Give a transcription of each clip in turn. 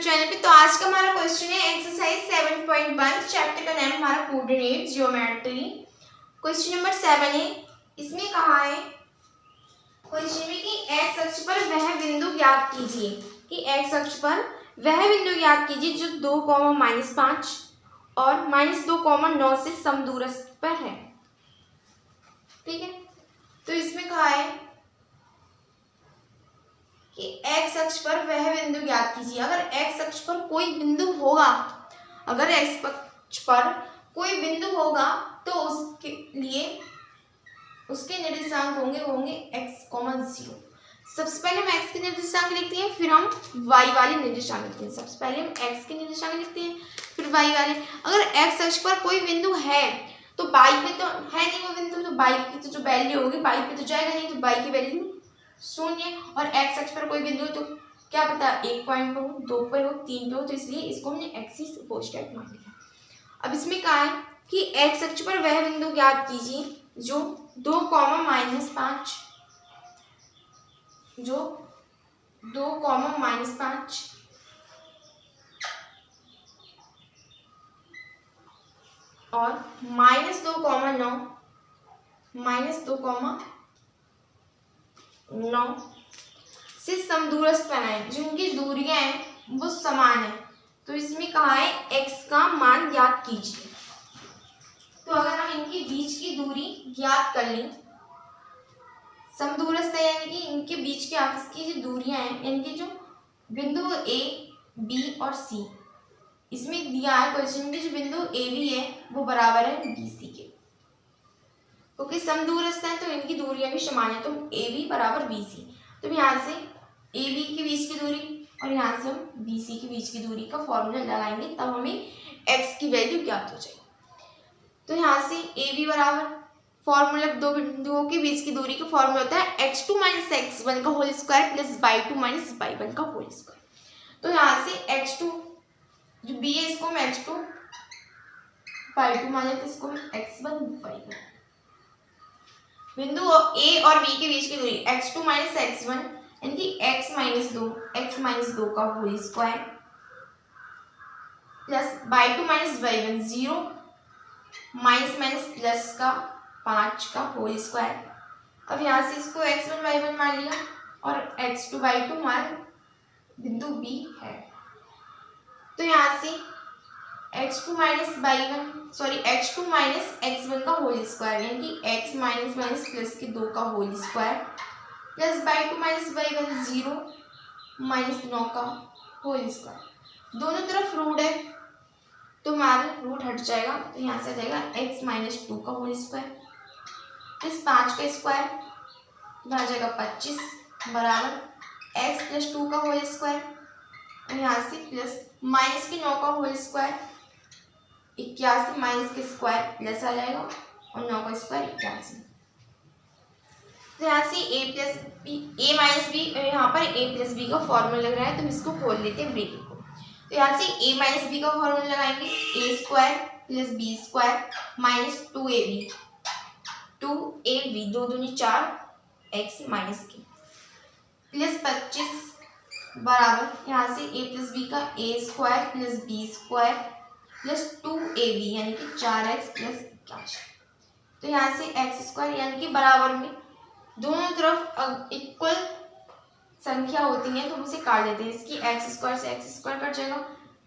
Channel पे। तो आज का हमारा क्वेश्चन है एक्सरसाइज 7.1, चैप्टर का नाम हमारा कोऑर्डिनेट ज्योमेट्री। क्वेश्चन नंबर 7 है। इसमें कहा है क्वेश्चन में कि एक्स अक्ष पर वह बिंदु ज्ञात कीजिए, कि एक्स अक्ष पर वह बिंदु ज्ञात कीजिए जो 2, -5 और -2, 9 से समदूरस्थ पर है। ठीक है, तो इसमें कहा है कि एक्स अक्ष पर वह बिंदु ज्ञात कीजिए। अगर एक्स अक्ष पर कोई बिंदु होगा, अगर एक्स अक्ष पर कोई बिंदु होगा तो उसके लिए उसके निर्देशांक होंगे x, 0। सबसे पहले हम x के निर्देशांक लिखते हैं, फिर हम y वाले निर्देशांक लिखते हैं। सबसे पहले हम x के निर्देशांक लिखते हैं, फिर y वाले। अगर x अक्ष पर कोई बिंदु है तो y पे तो है नहीं वो बिंदु, तो y की तो जो वैल्यू होगी y पे तो जाएगा नहीं, तो y की वैल्यू 0। और x अक्ष पर कोई बिंदु तो क्या पता 1 पॉइंट पे हो, 2 पे हो, 3 पे हो, तो इसलिए इसको हमने एक्सिस अपोजिट मान लिया। अब इसमें कहा है कि x अक्ष पर वह बिंदु ज्ञात कीजिए जो 2, -5 जो 2, -5 और -2, से समदूरस्थ बनाए, जिनकी दूरियां हैं वो समान है। तो इसमें कहा है x का मान ज्ञात कीजिए। तो अगर हम इनके बीच की दूरी ज्ञात कर लें, समदूरस्थ है यानी कि इनके बीच के आपस की जो दूरियां हैं, यानी कि जो बिंदु a, b और c, इसमें दिया है क्वेश्चन में जो बिंदु a b है वो बराबर है b c के, क्योंकि समदूरस्थ है तो इनकी दूरियां भी समान है। तो a b बराबर b c। तो यहाँ से a b के बीच की दूरी और यहाँ से हम b c के बीच की दूरी का फॉर्मूला लगाएंगे, तब हमें x की वैल्यू ज्ञात हो जाएगी। तो यहाँ से a b बराबर फॉर्मूला दो बिंदुओं के बीच की दूरी का फॉर्मूला होता है x2 - x1 का whole square plus y2 - y1 का होल स्क्वायर। तो यहाँ से x2 जो b है इसको हम x2, y2 माने तो इसको हम x1, y1। बिंदु a और b के बीच की दूरी x2 - x1 यानी कि x - 2 का whole square plus y2 - y1 0 minus plus का 5 का होल स्क्वायर। अब यहाँ से इसको x1, y1 मान लिया और x2, y2 हमारा बिंदु b है। तो यहाँ से x2 - x1 का होल स्क्वायर यानी कि x माइनस प्लस के 2 का whole square plus y2 - y1 0 -9 का होल स्क्वायर। दोनों तरफ रूट है तो हमारा रूट हट जाएगा, तो यहाँ से आ जाएगा x - 2 का होल स्क्वायर प्लस 5 का स्क्वायर, तो आ जाएगा 25 बराबर x + 2 का होल स्क्वायर और यहाँ से प्लस माइनस के 9 का होल स्क्वायर 81 माइनस के स्क्वायर प्लस आ जाएगा और 9 का स्क्वायर 81। तो यहाँ से a - b यहाँ पर a + b का फॉर्मूला लग रहा है, तो हम इसको खोल लेते हैं ब्रैकेट को। तो यहाँ से a - b का फॉर्मूला लगाएंगे a² + b² - 2ab 2 दूनी 4 x - के प्लस 25 बराबर यहाँ से a + b का a² + b² प्लस 2ab यानी कि 4x + 81। तो यहाँ से x² यानी कि बराबर में दोनों तरफ इक्वल संख्या होती है तो हम उसे काट देते हैं। इसकी x² से x² कट जाएगा,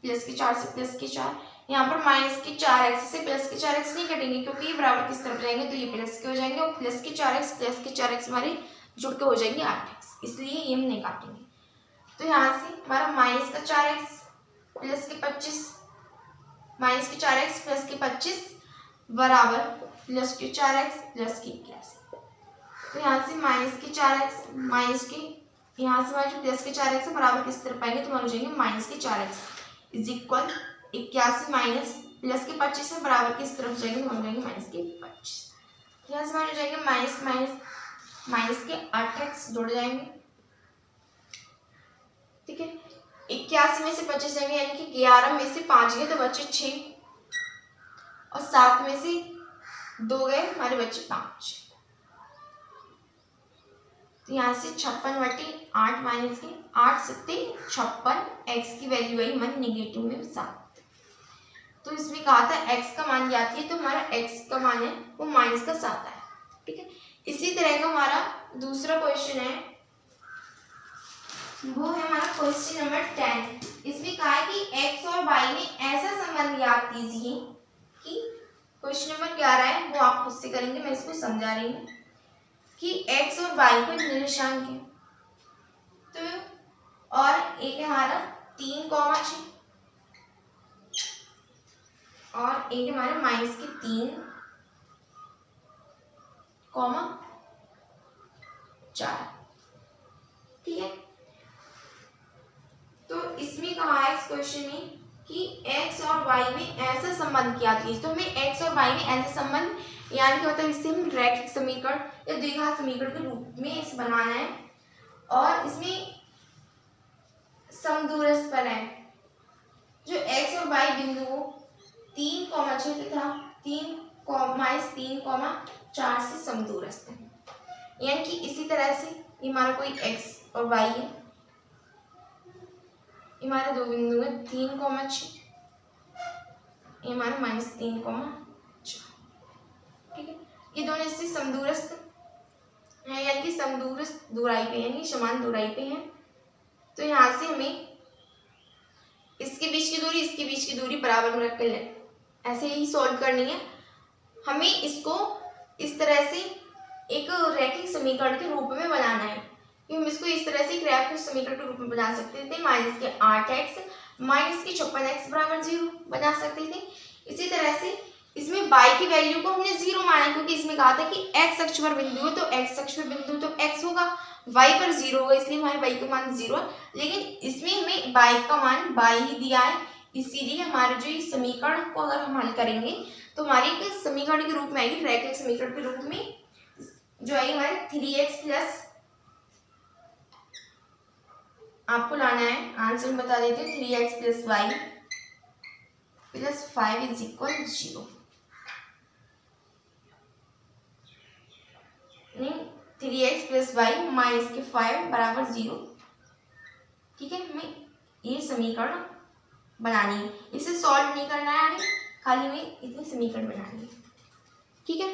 प्लस के 4 से प्लस के 4। यहाँ पर माइनस के 4x से प्लस के 4x नहीं कटेंगे क्योंकि ये बराबर किस तरफ जाएंगे, तो ये प्लस के हो जाएंगे और प्लस के 4x हमारे जुड़ के हो जाएंगे 8x, इसलिए ये हम नहीं काटेंगे। तो यहाँ से हमारा माइनस का 4x प्लस के 25 माइनस के 4x प्लस के 25 बराबर प्लस के 4x प्लस के 81। तो यहाँ से माइनस के 4x माइनस के यहाँ से हमारे जो प्लस के 4x बराबर किस तरफ पाएंगे, तो मान जाएंगे माइनस के 4x is equal 81 minus plus के 25 में बराबर किस तरफ जाएंगे, तो मान जाएंगे माइनस के 25। यहाँ से मान जाएंगे माइनस के 8x जुड़ जाएंगे। ठीक है, 81 में से 25 जाएंगे यानी कि 11 में से 5 गए तो बचे 6 और 7 में से 2 गए हमारे बचे 5। तो यहाँ से 56/8 माइनस के 8 सत्ते 56, x की वैल्यू आई मान नेगेटिव में 7। तो इसमें कहा था x का मान ज्ञात है, तो हमारा x का मान है वो -7 आया। ठीक है, इसी तरह का हमारा दूसरा क्वेश्चन है, वो है हमारा क्वेश्चन नंबर 10। इसमें कहा है कि x और y में ऐसा संबंध ज्ञात कीजिए कि क्वेश्चन नंबर 11 है, वो आप खुद से करेंगे, मैं इसको समझा रही हूँ कि x और y को निर्देशांक है, तो और एक है हमारा 3,6 और एक हमारा -3, 4। ठीक है, तो इसमें कहा है इस क्वेश्चन में कि x और y में ऐसा संबंध क्या कीजिए। तो हमें x और y में ऐसा संबंध यानी कि मतलब इससे हम रैखिक समीकरण या द्विघात समीकरण के रूप में इसे बनाना है, और इसमें समदूरस्थ पर है जो x और y बिंदुओं 3,6 तथा 3,4 से समदूरस्थ है। यानी कि इसी तरह से ये हमारा कोई x और y है, ये हमारे दो बिंदु है 3,6, ये हमारा -3,4। ठीक है, ये दोनों इससे समदूरस्थ है, यानी कि समदूरस्थ दूराई पे, यानी समान दूराई पे हैं। तो यहाँ से हमें इसके बीच की दूरी इसके बीच की दूरी बराबर में रखकर ऐसे ही सॉल्व करनी है। हमें इसको इस तरह से एक रैखिक समीकरण के रूप में बनाना है, कि हम इसको इस तरह से एक रैखिक समीकरण के रूप में बना सकते थे, -8x -56x = 0 बना सकते थे। इसी तरह से इसमें y की वैल्यू को हमने 0 माना, क्योंकि इसमें कहा था कि x अक्ष पर बिंदु है, तो x अक्ष पर बिंदु तो x होगा, y पर 0 होगा, इसलिए हमारे y का मान 0 है। लेकिन इसमें हमें y का मान y ही दिया है, इसीलिए हमारे जो इस समीकरण को अगर हम हल करेंगे तो हमारे एक समीकरण के रूप में आएगी, रैखिक समीकरण के रूप में, जो आएगी हमारे 3x प्लस, आपको लाना है आंसर में बता देते हैं, 3x + y + 5 = 0। नहीं, 3x + y -5 = 0। ठीक है, हमें ये समीकरण बनानी है, इसे सॉल्व नहीं करना है, खाली हमें इतनी समीकरण बनानी है। ठीक है।